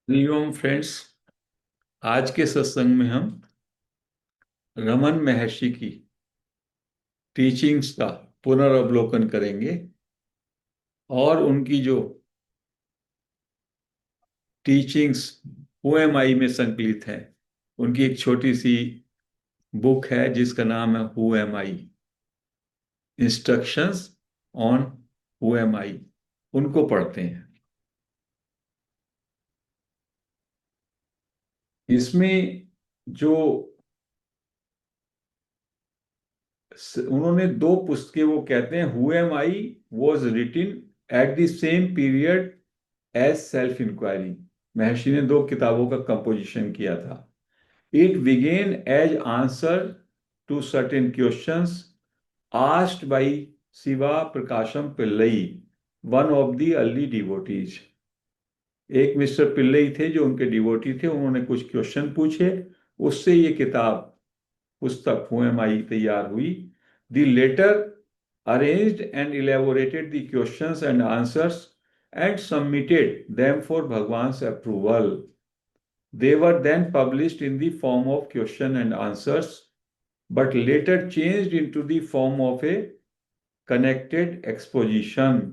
Hariom friends. आज के सत्संग में हम रमन महर्षि की टीचिंग्स का पुनर्वलोकन करेंगे और उनकी जो टीचिंग्स हु एम आई में संकलित हैं, उनकी एक छोटी सी बुक है जिसका नाम है who am I, instructions on who am I. उनको पढ़ते हैं। इसमें जो उन्होंने दो पुस्तकें, वो कहते हैं who am I was written at the same period as self inquiry. Maharshi ने दो किताबों का कंपोजिशन किया था। It began as answer to certain questions asked by Shiva Prakasham Pillai, one of the early devotees. एक मिस्टर पिल्लई थे जो उनके डिवोटी थे, उन्होंने कुछ क्वेश्चन पूछे, उससे ये किताब पुस्तक हु एम आई तैयार हुई। The latter arranged and elaborated the questions and answers and submitted them for Bhagwan's approval. They were then published in the form of question and answers, but later changed into the form of a connected exposition.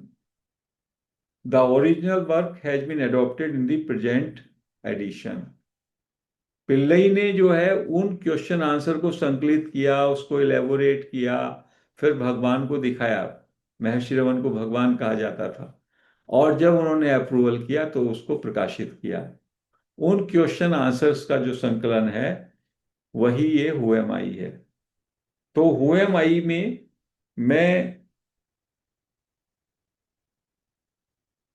The original work has been adopted in the present edition. Pillai ने जो है उन question answer को संकलित किया, उसको elaborate किया, फिर भगवान को दिखाया। महर्षि रमन को भगवान कहा जाता था, और जब उन्होंने अप्रूवल किया तो उसको प्रकाशित किया। उन क्वेश्चन आंसर्स का जो संकलन है वही ये हु एम आई है। तो हु एम आई में मैं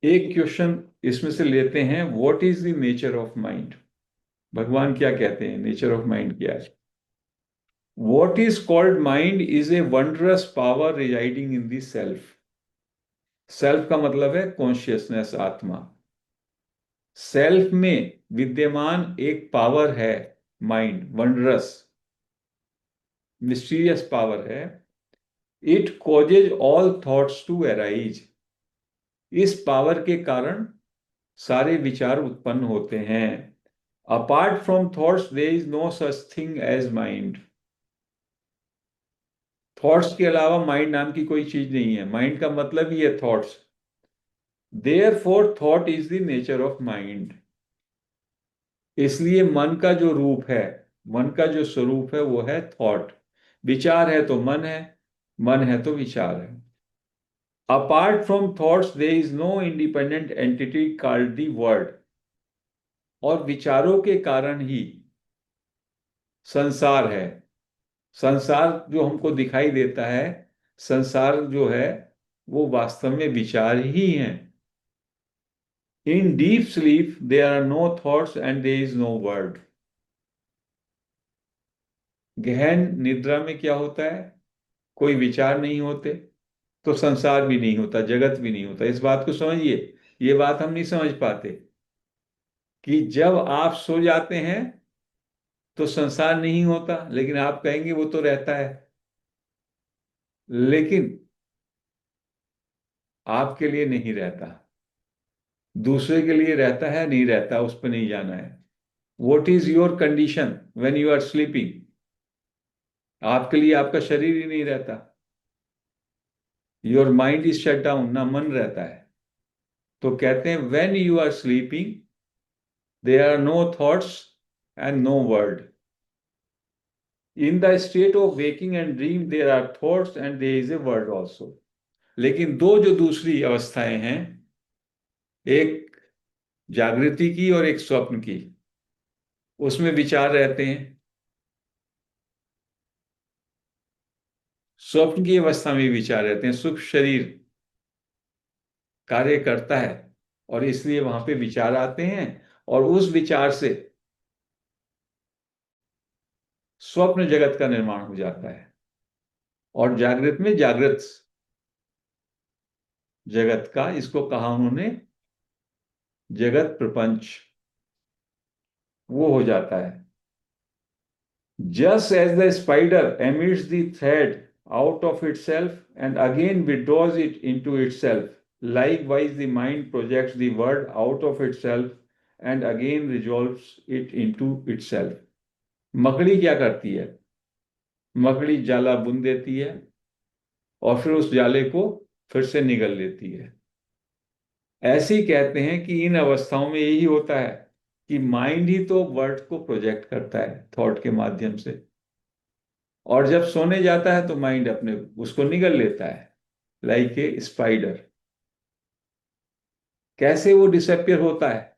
एक क्वेश्चन इसमें से लेते हैं, what is the nature of mind. भगवान क्या कहते हैं, नेचर ऑफ माइंड क्या है। What is called mind is a wondrous power residing in the self. Self का मतलब है कॉन्शियसनेस, आत्मा। सेल्फ में विद्यमान एक पावर है माइंड, वंडरस मिस्टीरियस पावर है। It causes all thoughts to arise. इस पावर के कारण सारे विचार उत्पन्न होते हैं। Apart from thoughts there is no such thing as mind. Thoughts के अलावा माइंड नाम की कोई चीज नहीं है। माइंड का मतलब ही है thoughts. Therefore thought is the nature of mind. इसलिए मन का जो रूप है, मन का जो स्वरूप है वो है थॉट। विचार है तो मन है, मन है तो विचार है। Apart from thoughts there is no independent entity called the world. और विचारों के कारण ही संसार है। संसार जो हमको दिखाई देता है, संसार जो है वो वास्तव में विचार ही है। In deep sleep there are no thoughts and there is no world. गहन निद्रा में क्या होता है, कोई विचार नहीं होते, तो संसार भी नहीं होता, जगत भी नहीं होता। इस बात को समझिए। ये बात हम नहीं समझ पाते कि जब आप सो जाते हैं तो संसार नहीं होता, लेकिन आप कहेंगे वो तो रहता है। लेकिन आपके लिए नहीं रहता, दूसरे के लिए रहता है, नहीं रहता, उस पर नहीं जाना है। What is your condition when you are sleeping. आपके लिए आपका शरीर ही नहीं रहता। Your mind is shut down, ना मन रहता है। तो कहते हैं when you are sleeping there are no thoughts and no word. In the state of waking and dream there are thoughts and there is a word also. लेकिन दो जो दूसरी अवस्थाएं हैं, एक जागृति की और एक स्वप्न की, उसमें विचार रहते हैं। स्वप्न की अवस्था में विचार रहते हैं। सुख शरीर कार्य करता है और इसलिए वहां पे विचार आते हैं, और उस विचार से स्वप्न जगत का निर्माण हो जाता है। और जागृत में जागृत जगत का, इसको कहा उन्होंने जगत प्रपंच, वो हो जाता है। Just as the spider emits the thread out of itself and again withdraws it into itself, likewise the mind projects the word out of itself and again resolves it into itself. मकड़ी क्या करती है? मकड़ी जाला बुन देती है और फिर उस जाले को फिर से निगल लेती है। ऐसे ही कहते हैं कि इन अवस्थाओं में यही होता है कि माइंड ही तो वर्ड को प्रोजेक्ट करता है थॉट के माध्यम से, और जब सोने जाता है तो माइंड अपने उसको निगल लेता है, लाइक ए स्पाइडर। कैसे वो डिसअपियर होता है?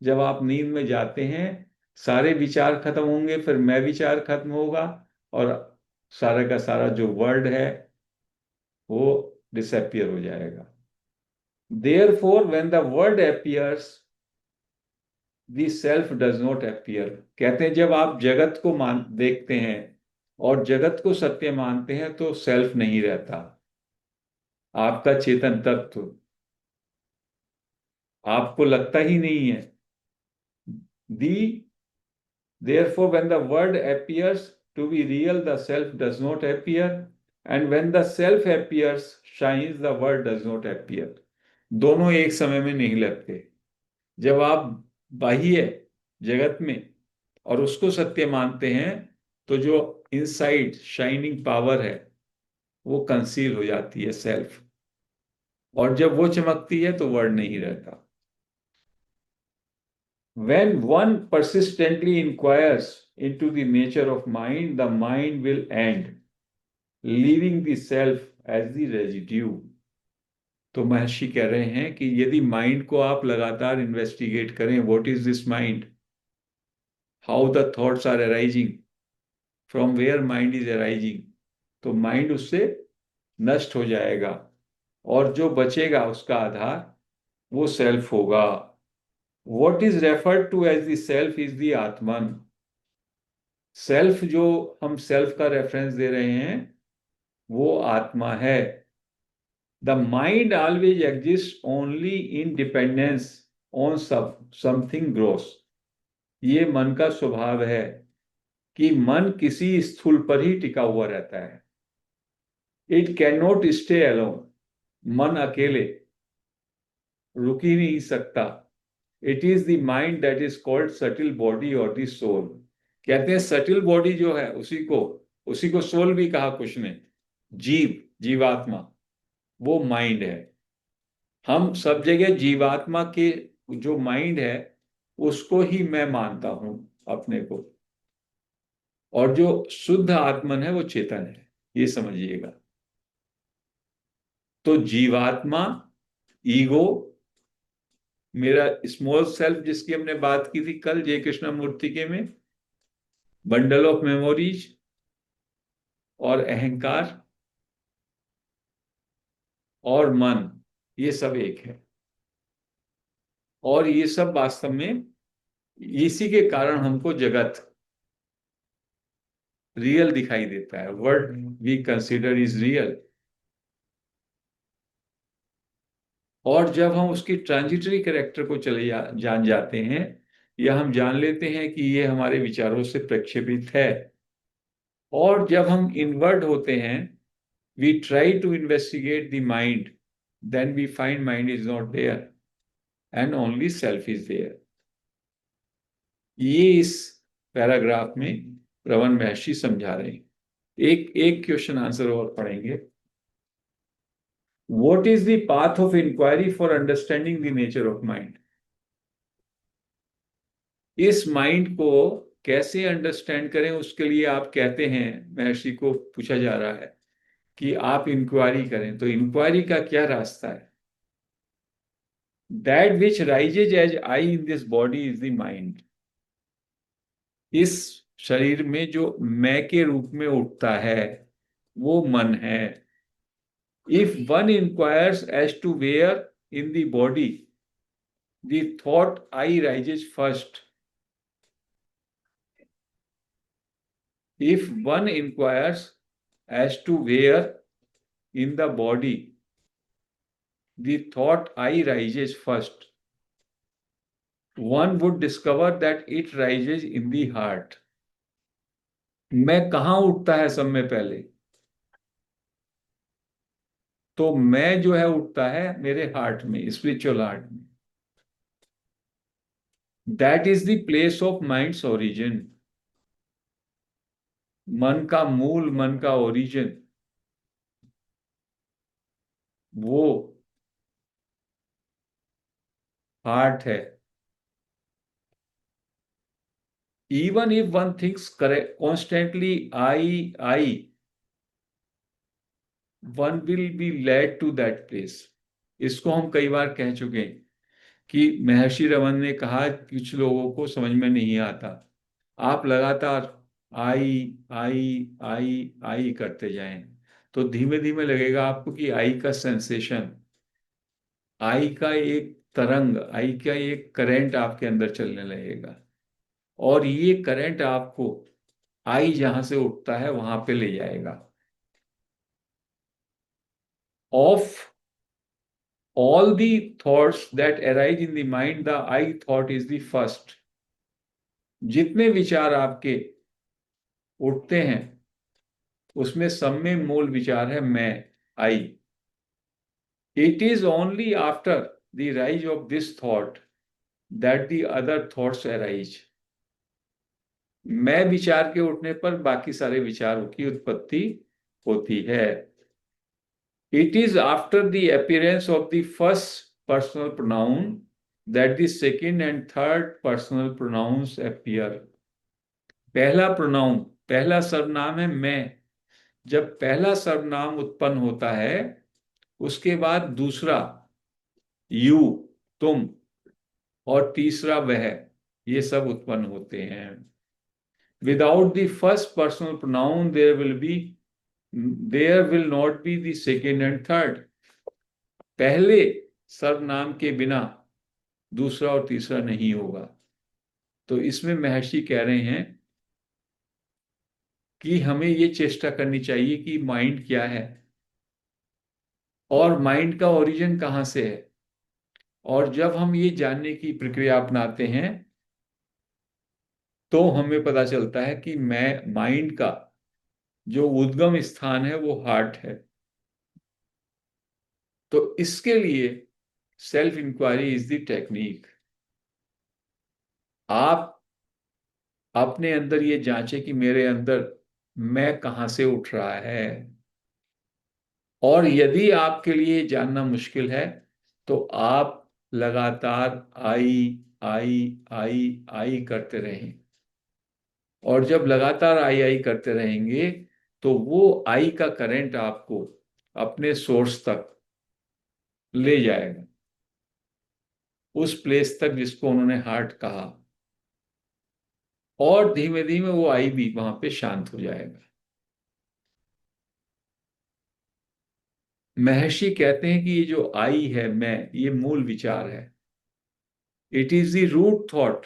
जब आप नींद में जाते हैं, सारे विचार खत्म होंगे, फिर मैं विचार खत्म होगा, और सारा का सारा जो वर्ड है वो डिसअपियर हो जाएगा। Therefore when the word appears, the self does not appear। कहते हैं जब आप जगत को मान देखते हैं और जगत को सत्य मानते हैं तो सेल्फ नहीं रहता। आपका चेतन तत्व आपको लगता ही नहीं है। दी Therefore, when the word appears to be real, the self does not appear. And when the self appears, shines, the word does not appear. दोनों एक समय में नहीं लगते। जब आप बाह्य जगत में और उसको सत्य मानते हैं तो जो इनसाइड शाइनिंग पावर है वो कंसील हो जाती है, सेल्फ, और जब वो चमकती है तो वर्ड नहीं रहता। When one persistently inquires into the nature of mind, the mind will end, leaving the self as the residue. तो महर्षि कह रहे हैं कि यदि माइंड को आप लगातार इन्वेस्टिगेट करें, what is this mind, how the thoughts are arising, from where mind is arising, तो माइंड उससे नष्ट हो जाएगा, और जो बचेगा उसका आधार वो सेल्फ होगा। What is referred to as the self is the Atman। Self जो हम सेल्फ का रेफरेंस दे रहे हैं वो आत्मा है। The mind always exist only in dependence on something gross. ये मन का स्वभाव है कि मन किसी स्थूल पर ही टिका हुआ रहता है। It can not stay alone. मन अकेले रुक ही नहीं सकता। It is the mind that is called subtle body और द सोल। कहते हैं सटिल बॉडी जो है उसी को सोल भी कहा कुछ ने। जीवात्मा वो माइंड है। हम सब जगह जीवात्मा के जो माइंड है उसको ही मैं मानता हूं अपने को, और जो शुद्ध आत्मन है वो चेतन है, ये समझिएगा। तो जीवात्मा, ईगो, मेरा स्मॉल सेल्फ जिसकी हमने बात की थी कल जय कृष्ण मूर्ति के में, बंडल ऑफ मेमोरीज, और अहंकार और मन, ये सब एक है। और ये सब वास्तव में इसी के कारण हमको जगत रियल दिखाई देता है। Word we consider is real. और जब हम उसकी ट्रांजिटरी कैरेक्टर को जान जाते हैं, या हम जान लेते हैं कि ये हमारे विचारों से प्रक्षेपित है, और जब हम इनवर्ड होते हैं, we try to investigate the mind, then we find mind is not there and only self is there. ये इस पैराग्राफ में रमन महर्षि समझा रहे हैं। एक एक क्वेश्चन आंसर और पढ़ेंगे। What is the path of inquiry for understanding the nature of mind? इस माइंड को कैसे अंडरस्टैंड करें, उसके लिए आप कहते हैं, महर्षि को पूछा जा रहा है कि आप इंक्वायरी करें, तो इंक्वायरी का क्या रास्ता है? That which rises as I in this body is the mind। इस शरीर में जो मैं के रूप में उठता है वो मन है। If one inquires as to where in the body, the thought I rises first। If one inquires as to where in the body, the thought I rises first, one would discover that it rises in the heart। मैं कहाँ उठता है सब में पहले? तो मैं जो है उठता है मेरे हार्ट में, स्पिरिचुअल हार्ट में। That is the place of mind's origin. मन का मूल, मन का ओरिजिन, वो हार्ट है। Even if one thinks correct constantly I, one will be led to that place. इसको हम कई बार कह चुके हैं कि महर्षि रमन ने कहा कुछ लोगों को समझ में नहीं आता, आप लगातार आई आई करते जाएं तो धीमे धीमे लगेगा आपको कि आई का सेंसेशन, आई का एक तरंग, आई का एक करंट आपके अंदर चलने लगेगा, और ये करंट आपको आई जहां से उठता है वहां पे ले जाएगा। Of all the thoughts that arise in the mind, the I thought is the first। जितने विचार आपके उठते हैं उसमें सब में मूल विचार है मैं, I. It is only after the rise of this thought that the other thoughts arise. मैं विचार के उठने पर बाकी सारे विचारों की उत्पत्ति होती है। It is after the appearance of the first personal pronoun that the second and third personal pronouns appear। पहला प्रोनाउन, पहला सर्वनाम है मैं। जब पहला सर्वनाम उत्पन्न होता है उसके बाद दूसरा यू, तुम, और तीसरा वह, ये सब उत्पन्न होते हैं। Without the first personal pronoun there will not be the second and third. पहले सर्वनाम के बिना दूसरा और तीसरा नहीं होगा। तो इसमें महर्षि कह रहे हैं कि हमें ये चेष्टा करनी चाहिए कि माइंड क्या है और माइंड का ओरिजिन कहाँ से है। और जब हम ये जानने की प्रक्रिया अपनाते हैं तो हमें पता चलता है कि मैं माइंड का जो उद्गम स्थान है वो हार्ट है। तो इसके लिए self inquiry is the technique. आप अपने अंदर ये जांचें कि मेरे अंदर मैं कहाँ से उठ रहा है। और यदि आपके लिए जानना मुश्किल है तो आप लगातार आई आई करते रहें। और जब लगातार आई करते रहेंगे तो वो आई का करंट आपको अपने सोर्स तक ले जाएगा, उस प्लेस तक जिसको उन्होंने हार्ट कहा। और धीमे धीमे वो आई भी वहां पे शांत हो जाएगा। महर्षि कहते हैं कि ये जो आई है, मैं, ये मूल विचार है। It is the root thought.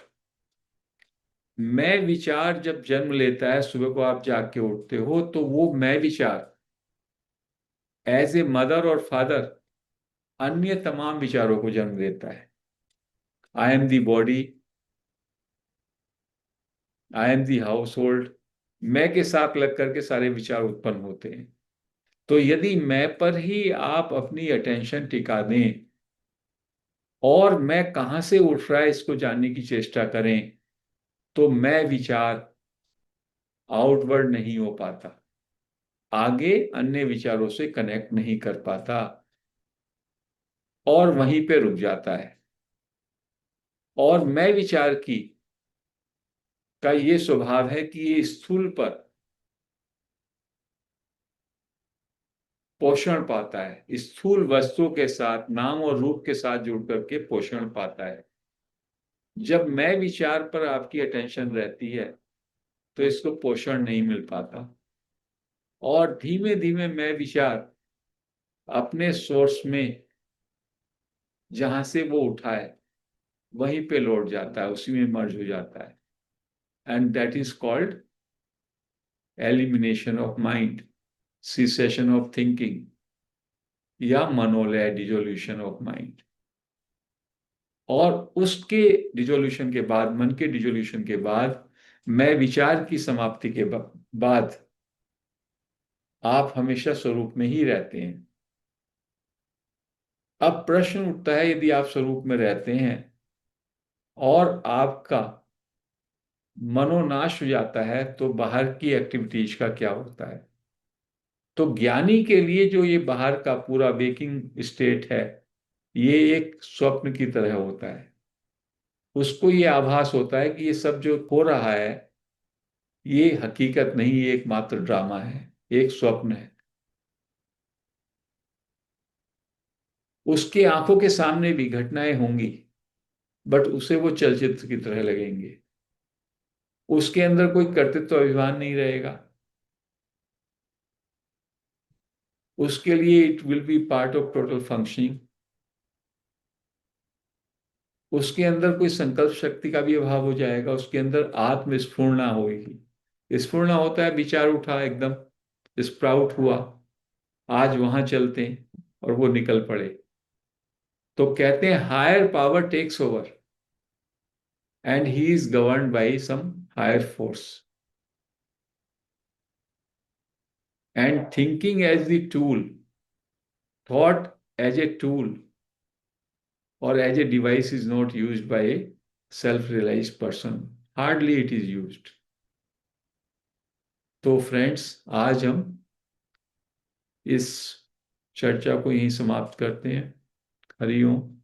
मैं विचार जब जन्म लेता है, सुबह को आप जाग के उठते हो तो वो मैं विचार एज ए मदर और फादर अन्य तमाम विचारों को जन्म देता है। I am the body, I am the house hold. मैं के साथ लग करके सारे विचार उत्पन्न होते हैं। तो यदि मैं पर ही आप अपनी अटेंशन टिका दें और मैं कहाँ से उठ रहा है इसको जानने की चेष्टा करें तो मैं विचार आउटवर्ड नहीं हो पाता, आगे अन्य विचारों से कनेक्ट नहीं कर पाता और वहीं पे रुक जाता है। और मैं विचार की का ये स्वभाव है कि ये स्थूल पर पोषण पाता है, स्थूल वस्तुओं के साथ, नाम और रूप के साथ जुड़ करके पोषण पाता है। जब मैं विचार पर आपकी अटेंशन रहती है तो इसको पोषण नहीं मिल पाता और धीमे धीमे मैं विचार अपने सोर्स में जहां से वो उठा है वहीं पे लौट जाता है, उसी में मर्ज हो जाता है। And that is called elimination of mind, cessation of thinking, या मनोलय, डिसोल्यूशन ऑफ माइंड। और उसके डिसोल्यूशन के बाद, मन के डिसोल्यूशन के बाद, मैं विचार की समाप्ति के बाद आप हमेशा स्वरूप में ही रहते हैं। अब प्रश्न उठता है, यदि आप स्वरूप में रहते हैं और आपका मनोनाश हो जाता है, तो बाहर की एक्टिविटीज का क्या होता है? तो ज्ञानी के लिए जो ये बाहर का पूरा वेकिंग स्टेट है, ये एक स्वप्न की तरह होता है। उसको ये आभास होता है कि ये सब जो हो रहा है, ये हकीकत नहीं, ये एकमात्र ड्रामा है, एक स्वप्न है। उसकी आंखों के सामने भी घटनाएं होंगी, बट उसे वो चलचित्र की तरह लगेंगे। उसके अंदर कोई कर्तृत्व अभिमान नहीं रहेगा। उसके लिए it will be part of total functioning. उसके अंदर कोई संकल्प शक्ति का भी अभाव हो जाएगा। उसके अंदर आत्मस्फूर्णा होगी। स्फूर्णा होता है विचार उठा, एकदम स्प्राउट हुआ, आज वहां चलते हैं, और वो निकल पड़े। तो कहते हैं higher power takes over and he is governed by some higher force, and thinking as the tool, thought as a tool or as a device is not used by a self-realized person. Hardly it is used. तो friends, आज हम इस चर्चा को यहीं समाप्त करते हैं। हरि ओम।